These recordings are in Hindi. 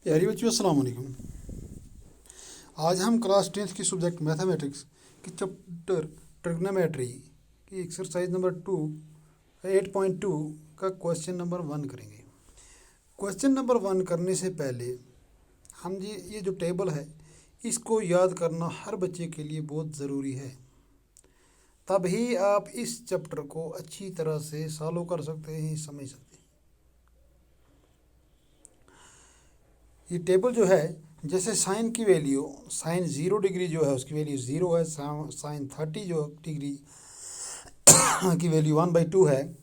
प्यारे बच्चों अस्सलाम वालेकुम। आज हम क्लास 10th की सब्जेक्ट मैथमेटिक्स की चैप्टर ट्रिग्नोमेट्री की एक्सरसाइज नंबर 8.2 का क्वेश्चन नंबर 1 करेंगे। क्वेश्चन नंबर 1 करने से पहले हम ये जो टेबल है इसको याद करना हर बच्चे के लिए बहुत ज़रूरी है, तभी आप इस चैप्टर को अच्छी तरह से सॉल्व कर सकते हैं, समझ सकते हैं। ये टेबल जो है, जैसे साइन की वैल्यू, साइन 0 डिग्री जो है उसकी वैल्यू 0 है, साइन 30 जो डिग्री की वैल्यू 1/2 है,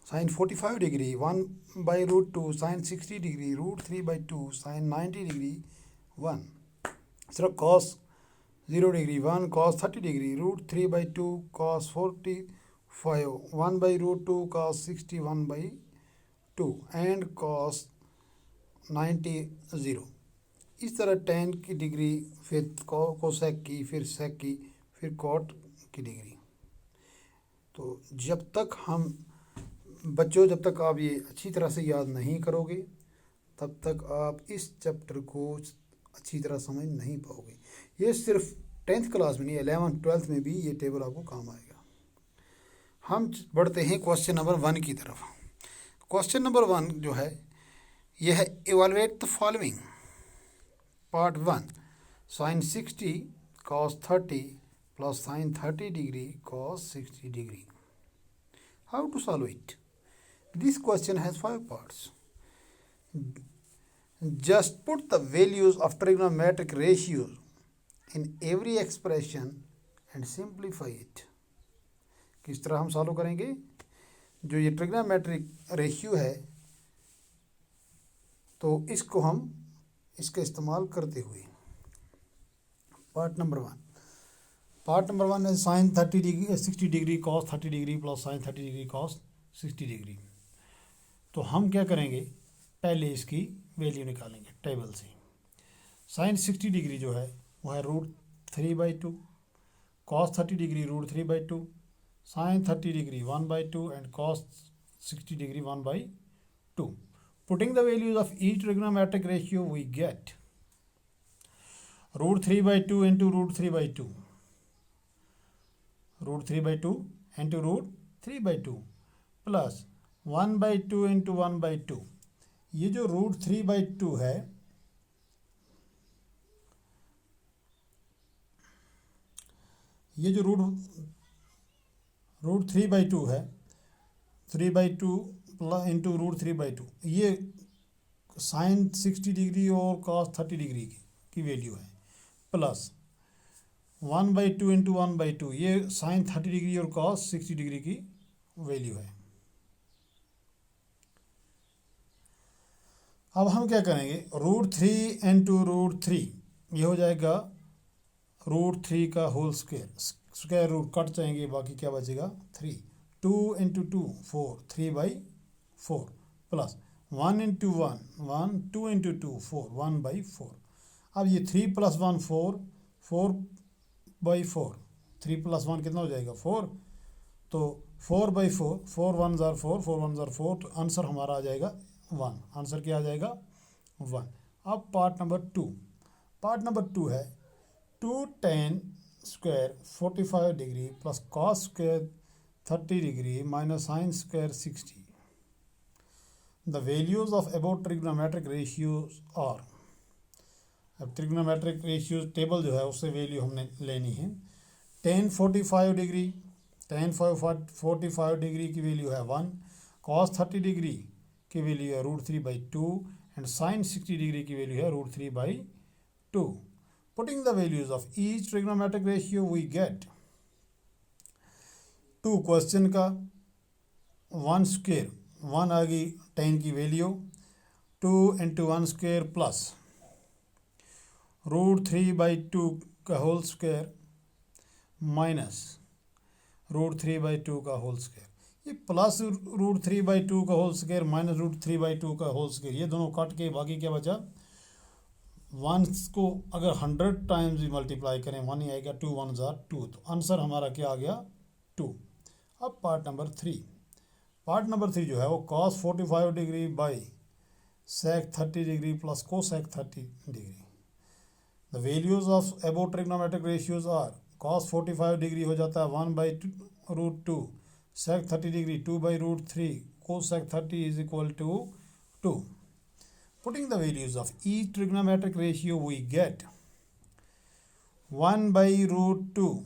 sine 45 degree 1/√2, sine 60 degree √3/2, sine 90 degree 1, सिर्फ cos 0 degree 1, cos 30 degree √3/2, cos 45 1/√2, cos 60 1/2 and cos 90 0। इस तरह टेन की डिग्री, फिर कोसेक की, फिर सेक की, फिर कॉट की डिग्री। तो जब तक आप ये अच्छी तरह से याद नहीं करोगे तब तक आप इस चैप्टर को अच्छी तरह समझ नहीं पाओगे। ये सिर्फ 10th क्लास में नहीं, 11th 12th में भी ये टेबल आपको काम आएगा। हम बढ़ते हैं क्वेश्चन नंबर 1 की तरफ। क्वेश्चन नंबर 1 जो है यह है, evaluate the following. Part 1, sine 60 cos 30 plus sin 30 degree cos 60 degree. How to solve it? This question has 5 parts. Just put the values of trigonometric ratios in every expression and simplify it. किस तरह हम सॉल्व करेंगे? जो ये ट्रिग्नोमेट्रिक रेशियो है तो इसको हम इसका इस्तेमाल करते हुए पार्ट नंबर 1 है sine 30 degree 60 degree cos 30 degree plus sine 30 degree cos 60 degree. तो हम क्या करेंगे, पहले इसकी वैल्यू निकालेंगे टेबल से। साइन 60 डिग्री जो है वो है √3/2, cos 30 degree √3/2, sine 30 degree 1/2 and cos 60 degree 1/2। Putting the values of each trigonometric ratio, we get √3/2 into √3/2, √3/2 into √3/2 plus 1/2 into 1/2। ये जो √3/2 है, ये जो √3/2 है, 3/2 इंटू √3/2, ये साइन 60 डिग्री और कॉस 30 डिग्री की वैल्यू है, प्लस 1/2 इंटू 1/2, ये साइन 30 डिग्री और कॉस 60 डिग्री की वैल्यू है। अब हम क्या करेंगे, √3 इंटू √3, ये हो जाएगा √3 का whole square, square root cut जाएंगे, बाकी क्या बचेगा 3। 2 इंटू 2 4, 3/4 प्लस 1 इंटू 1 1, 2 इंटू 2 4, 1/4। अब ये 3 + 1 4, 4/4, 3 + 1 कितना हो जाएगा 4, तो 4/4, 4 1 ज़ार 4, 4 1 ज़ार 4, तो आंसर हमारा आ जाएगा 1। आंसर क्या आ जाएगा 1। अब पार्ट नंबर 2 है 2 tan square 45 degree plus cos square 30 degree minus sine square 60। The values of above trigonometric ratios are, अब ट्रिग्नोमेट्रिक रेशियोज टेबल जो है उससे वैल्यू हमने लेनी है। tan 45 डिग्री की वैल्यू है 1, cos 30 डिग्री की वैल्यू है √3/2 एंड sin 60 डिग्री की वैल्यू है √3/2। Putting the values of each trigonometric ratio we get 2 question का 1 स्क्वायर, 1 आ गई tan की वैल्यू, 2 इंटू 1 स्क्वायर प्लस √3/2 का होल स्क्वायर माइनस √3/2 का होल स्क्वायर। ये प्लस √3/2 का होल स्क्वायर माइनस √3/2 का होल स्क्वायर, ये दोनों कट के बाकी क्या बचा, 1 को अगर 100 टाइम्स भी मल्टीप्लाई करें 1 ही आएगा, 2 1 ज़ार 2, तो आंसर हमारा क्या आ गया 2। अब पार्ट नंबर 3 जो है वो cos 45 degree by sec 30 degree plus cosec 30 degree. The values of above trigonometric ratios are cos 45 degree हो जाता है 1 by root 2, sec 30 degree 2 by root 3, cosec 30 is equal to 2. Putting the values of each trigonometric ratio, we get 1 by root 2,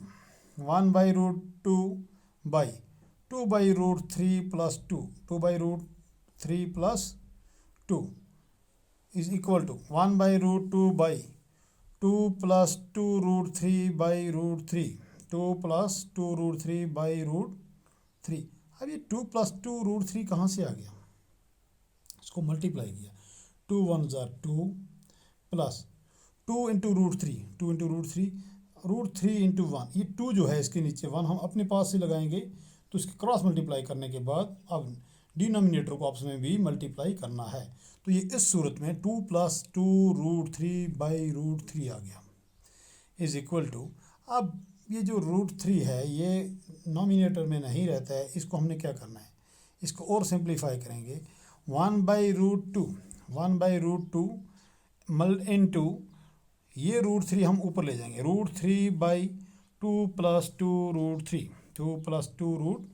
1 by root 2 by 2 by root 3 plus 2, 2 by root 3 plus 2 is equal to 1 by root 2 by 2 plus 2 root 3 by root 3, 2 plus 2 root 3 by root 3. अब ये 2 plus 2 root 3 कहाँ से आ गया? इसको मल्टीप्लाई किया, 2 1 जार 2 plus 2 into root 3, 2 into root 3 into 1. ये 2 जो है इसके नीचे 1 हम अपने पास से लगाएंगे, तो इसके क्रॉस मल्टीप्लाई करने के बाद अब डिनोमिनेटर को आपस में भी मल्टीप्लाई करना है. तो ये इस सूरत में 2 प्लस 2 रूट 3 बाई रूट 3 आ गया इज इक्वल टू. अब ये जो रूट 3 है ये नोमिनेटर में नहीं रहता है, इसको हमने क्या करना है, इसको और सिंप्लीफाई करेंगे. 1 by root 2, 1 by root 2 into ये रूट 3 हम ऊपर ले जाएंगे, root 3 by 2 plus 2 root 3, 2 plus 2 root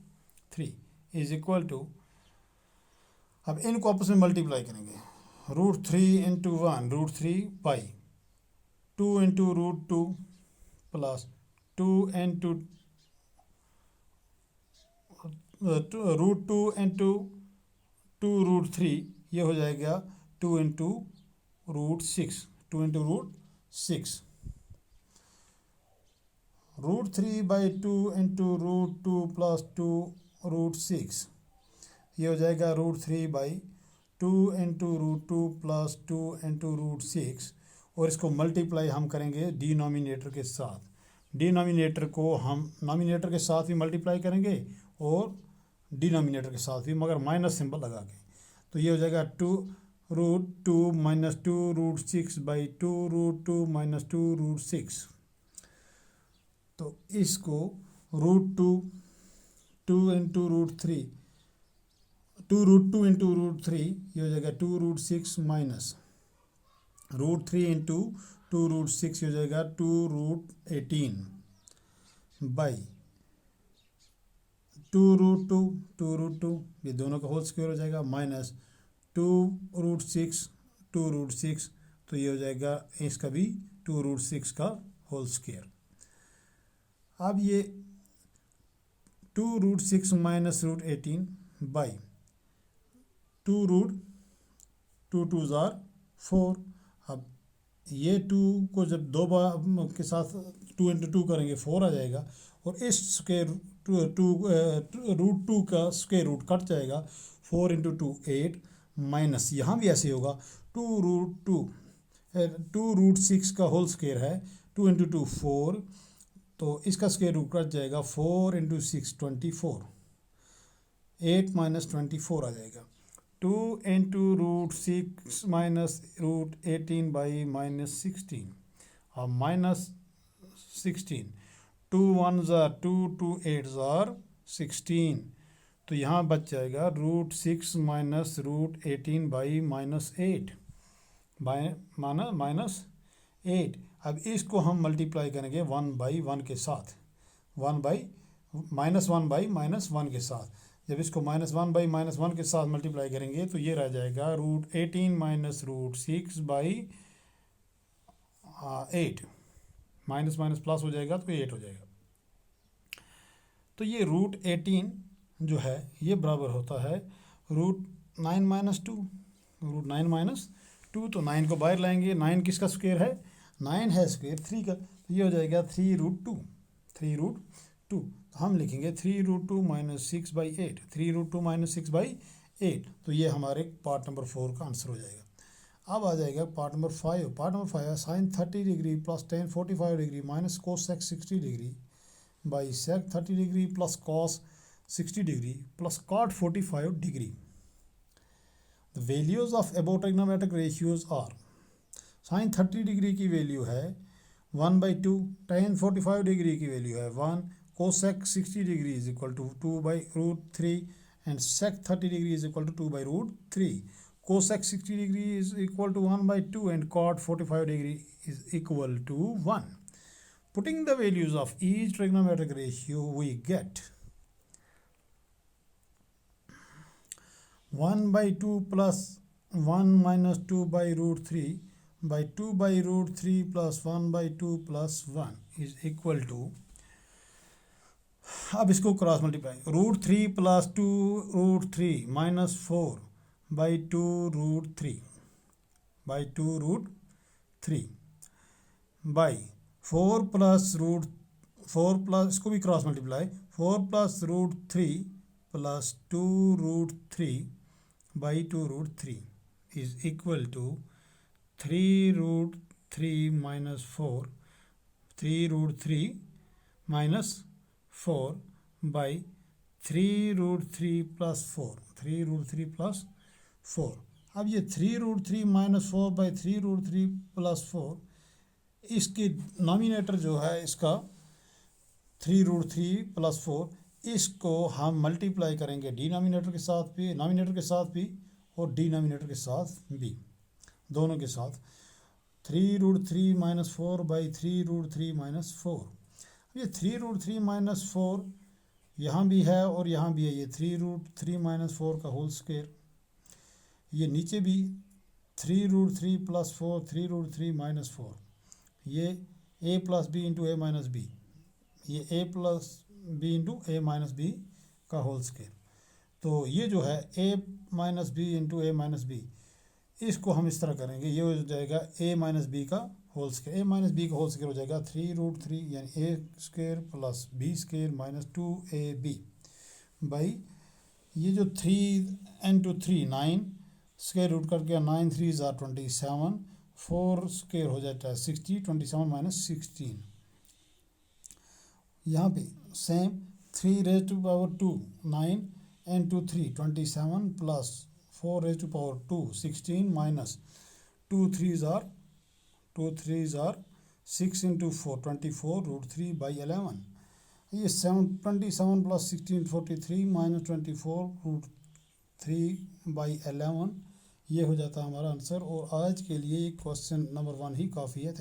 3 is equal to. अब इनको आपस में मल्टीप्लाई करेंगे, root 3 into 1 root 3 by 2 into root 2 plus 2 into root 2 into 2 root 3, ये हो जाएगा 2 into root 6, 2 into root 6. Root 3 by 2 into root 2 plus 2 root 6, ये हो जाएगा root 3 by 2 into root 2 plus 2 into root 6. और इसको मल्टीप्लाई हम करेंगे डिनोमिनेटर के साथ. डिनोमिनेटर को हम नोमिनेटर के साथ भी मल्टीप्लाई करेंगे और डिनोमिनेटर के साथ भी, मगर माइनस सिंबल लगा के. तो ये हो जाएगा 2 root 2 minus 2 root 6 by 2 root 2 minus 2 root 6. तो इसको root 2 2 into root 3, 2 root 2 into root 3, ये हो जाएगा 2 root 6 minus root 3 into 2 root 6, ये हो जाएगा 2 रूट 18 बाई 2 रूट 2, 2 रूट 2, ये दोनों का होल स्क्वायर हो जाएगा, माइनस 2 रूट 6, 2 रूट 6, तो ये हो जाएगा इसका भी 2 रूट 6 का होल स्क्वायर. अब ये 2 root 6 minus root 18 by 2 root 2 2 जार 4. अब ये 2 को जब दो बार के साथ 2 इंटू 2 करेंगे 4 आ जाएगा, और इस स्क्वायर रूट 2 का स्क्वायर रूट कट जाएगा, 4 इंटू 2 8, माइनस यहाँ भी ऐसे होगा 2 रूट 6 का होल स्क्वायर है, 2 इंटू 2 4, तो इसका स्क्वायर रूट कट जाएगा, 4 इंटू 6 24, 8 माइनस 24 आ जाएगा. 2 into root 6 minus root 18 by minus 16, और माइनस 16, 2 1 ज़ार 2, 2 8 ज़ार 16, तो यहाँ बच जाएगा root 6 minus root 18 by minus 8 by minus 8. अब इसको हम मल्टीप्लाई करेंगे 1 बाई 1 के साथ, 1 बाई माइनस 1 बाई माइनस 1 के साथ. जब इसको माइनस 1 बाई माइनस 1 के साथ मल्टीप्लाई करेंगे तो ये रह जाएगा root 18 minus root 6 by 8, minus minus plus हो जाएगा तो 8 हो जाएगा. तो ये रूट 18 जो है ये बराबर होता है रूट 9 माइनस 2, रूट 9 माइनस 2, तो 9 को बाहर लाएंगे, 9 किसका स्क्वायर है, 9 है स्क्वायर 3 का, तो ये हो जाएगा 3 रूट 2, 3 रूट 2. तो हम लिखेंगे 3 root 2 minus 6 by 8, 3 root 2 minus 6 by 8. तो ये हमारे पार्ट नंबर 4 का आंसर हो जाएगा. अब आ जाएगा पार्ट नंबर 5. पार्ट नंबर 5 है sine 30 degree plus tan 45 degree minus cosec 60 degree by sec 30 degree plus cos 60 degree plus cot 45 degree. The values of above trigonometric ratios are, sine 30 degree की वैल्यू है 1/2, टेन 45 डिग्री की वैल्यू है 1, cosec 60 degree is equal to 2/√3 and sec 30 degree is equal to 2/√3. cosec 60 degree is equal to 1/2 and cot 45 degree is equal to 1. Putting the values of each trigonometric ratio, we get 1/2 plus 1 minus 2 by root 3 by 2 by root 3 plus 1/2 plus 1 is equal to, अब इसको cross multiply, root 3 plus 2 root 3 minus 4 by 2 root 3 by 2 root 3 by 4 plus root 4 plus, इसको भी cross multiply, 4 plus root 3 plus 2 root 3 by 2 root 3 is equal to 3 root 3 minus 4, 3 root 3 minus 4 by 3 root 3 plus 4, 3 root 3 plus 4. अब ये 3 root 3 minus 4 by 3 root 3 plus 4, इसकी नॉमिनेटर जो है इसका 3 रूट 3 प्लस 4, इसको हम मल्टीप्लाई करेंगे डिनोमिनेटर के साथ भी, नॉमिनेटर के साथ भी और डिनोमिनेटर के साथ भी, दोनों के साथ. 3 root 3 minus 4 by 3 root 3 minus 4. ये 3 रूट 3 माइनस 4 यहाँ भी है और यहाँ भी है, ये 3 रूट 3 माइनस 4 का होल स्क्वायर. ये नीचे भी 3 रूट 3 प्लस 4, 3 रूट 3 माइनस 4, ये a plus B into A minus B, ये a plus B into A minus B का होल स्क्वायर. तो ये जो है a minus B into A minus B, इसको हम इस तरह करेंगे, ये हो जाएगा a माइनस बी का whole square. A minus B का होल स्क्वायर हो जाएगा 3 रूट 3 यानी A square plus B square minus 2ab by, ये जो 3 इंटू 3 9 स्क्वायर रूट करके 9 3 ज़ार 27, 4 स्क्वायर हो जाता है 60, 27 माइनस 16. यहाँ पे same 3 raise to power 2 9 into 3 27 plus 4 raise to power 2 16 minus 2 3 ज़ार 6 इंटू 4 24 रूट 3 बाई 11. ये 27 प्लस 16 43 माइनस 24 रूट 3 बाई 11, ये हो जाता है हमारा आंसर. और आज के लिए क्वेश्चन नंबर 1 ही काफ़ी है.